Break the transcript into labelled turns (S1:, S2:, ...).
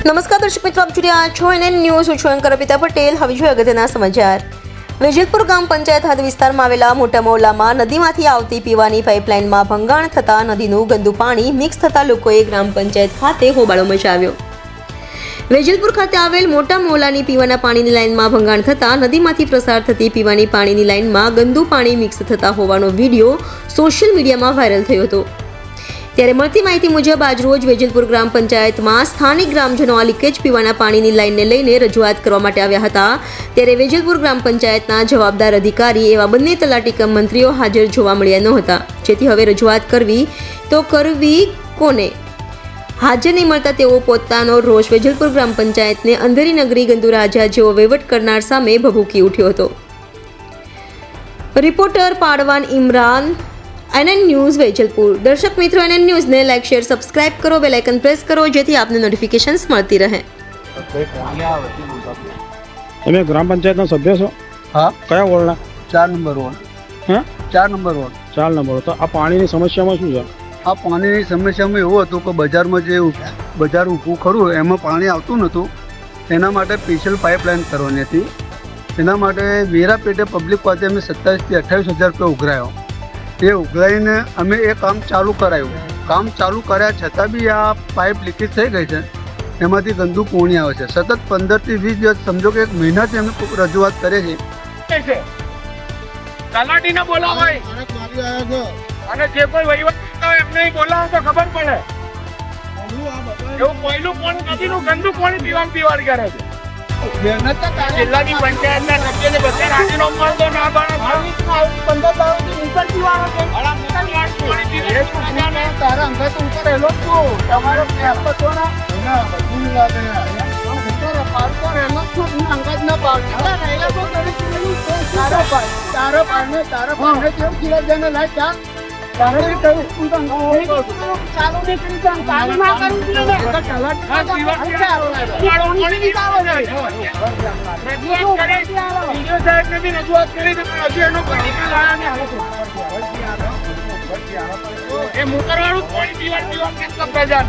S1: નમસ્કાર દર્શક મિત્રો, આપ જોઈ રહ્યા છો NN ન્યૂઝ. હું છું એન્કર અર્પિતા પટેલ. હવે જોઈએ અગત્યના સમાચાર. વેજલપુર ગ્રામ પંચાયત હદ વિસ્તારમાં આવેલા મોટા મહોલ્લામાં નદીમાંથી આવતી પીવાની પાઇપલાઇનમાં ભંગાણ થતાં નદીનું ગંદુ પાણી મિક્સ થતાં લોકોએ ગ્રામ પંચાયત ખાતે હોબાળો મચાવ્યો. વેજલપુર ખાતે આવેલ મોટા મહોલ્લાની પીવાના પાણીની લાઇનમાં ભંગાણ થતાં નદીમાંથી પ્રસાર થતી પીવાની પાણીની લાઇનમાં ગંદુ પાણી મિક્સ થતા હોવાનો વિડીયો સોશિયલ મીડિયામાં વાયરલ થયો હતો. ત્યારે મળતી માહિતી મુજબ આજરોજ વેજલપુર ગ્રામ પંચાયતમાં સ્થાનિક ગ્રામજનો આ લીકેજ પીવાના પાણીની લાઇનને લઈને રજૂઆત કરવા માટે આવ્યા હતા. ત્યારે વેજલપુર ગ્રામ પંચાયતના જવાબદાર અધિકારી એવા બંને તલાટી કમ મંત્રીઓ હાજર જોવા મળ્યા નહોતા. જેથી હવે રજૂઆત કરવી તો કરવી કોને? હાજર નહીં મળતા તેઓ પોતાનો રોષ વેજલપુર ગ્રામ પંચાયતને અંધેરી નગરી ગંદુ રાજા જેવો વહીવટ કરનાર સામે ભભૂકી ઉઠ્યો હતો. રિપોર્ટર પાડવાન ઇમરાન, NN ન્યૂઝ વેજલપુર. દર્શક મિત્રો, NN ન્યૂઝને લાઇક, શેર, સબસ્ક્રાઇબ કરો, બેલ આઇકન પ્રેસ કરો જેથી આપને નોટિફિકેશન્સ મળતી રહે.
S2: તમે ગ્રામ પંચાયતના સભ્ય છો?
S3: હા.
S2: કયા વોર્ડના?
S3: 4 નંબર વોર્ડ.
S2: હા,
S3: 4 નંબર વોર્ડ.
S2: 4 નંબર. તો આ પાણીની સમસ્યામાં શું છે?
S3: આ પાણીની સમસ્યામાં એવું હતું કે બજારમાં જે બજાર ઊભું ખરું એમાં પાણી આવતું નહોતું. એના માટે સ્પેશિયલ પાઇપલાઇન કરવાની હતી. એના માટે વેરા પેટે પબ્લિક પાસે અમે 27,000 થી 28,000 રૂપિયા ઉઘરાયો. એ ઉઘરાઈને અમે એ કામ ચાલુ કરાયું. કામ ચાલુ કર્યા છતાં બી આ પાઇપ લીકેજ થઈ ગઈ છે. એમાંથી ગંદુ પાણી આવે છે. સતત 15 થી 20 દિવસ, સમજો કે 1 મહિનાથી અમે રજૂઆત કરીએ છીએ.
S4: તલાટીને બોલાવો અને જે કોઈ વહીવટ કરતા હોય એમને બોલાવો તો ખબર પડે. એવું કોઈનું પાણી નદીનું ગંદુ પાણી પીવાનું કરે છે. જિલ્લાની પંચાયતના સભ્યને બધા રાજીનામું મળતો ના બને. 15 દાડાથી ઉપર પીવાનો છે. તારા અંગત ઉપર રહેલો છું. તમારો પ્રયાસ તો ના બધું લાગે. પાડતો રહેલો છું. અંગત ના પાડતો રહેલા તો તારો પાડને કેમ કિલો જઈને લાય ચાલ. તારે ચાલુ નહીં કરી ચાલુ ના કરવું જોઈએ. રજૂઆત કરી હજુ એનો કોઈ નિકાલ આવ્યો નહીં. એ મોટરવાળું પાણી પીવાનું કેમ કરતા જાય.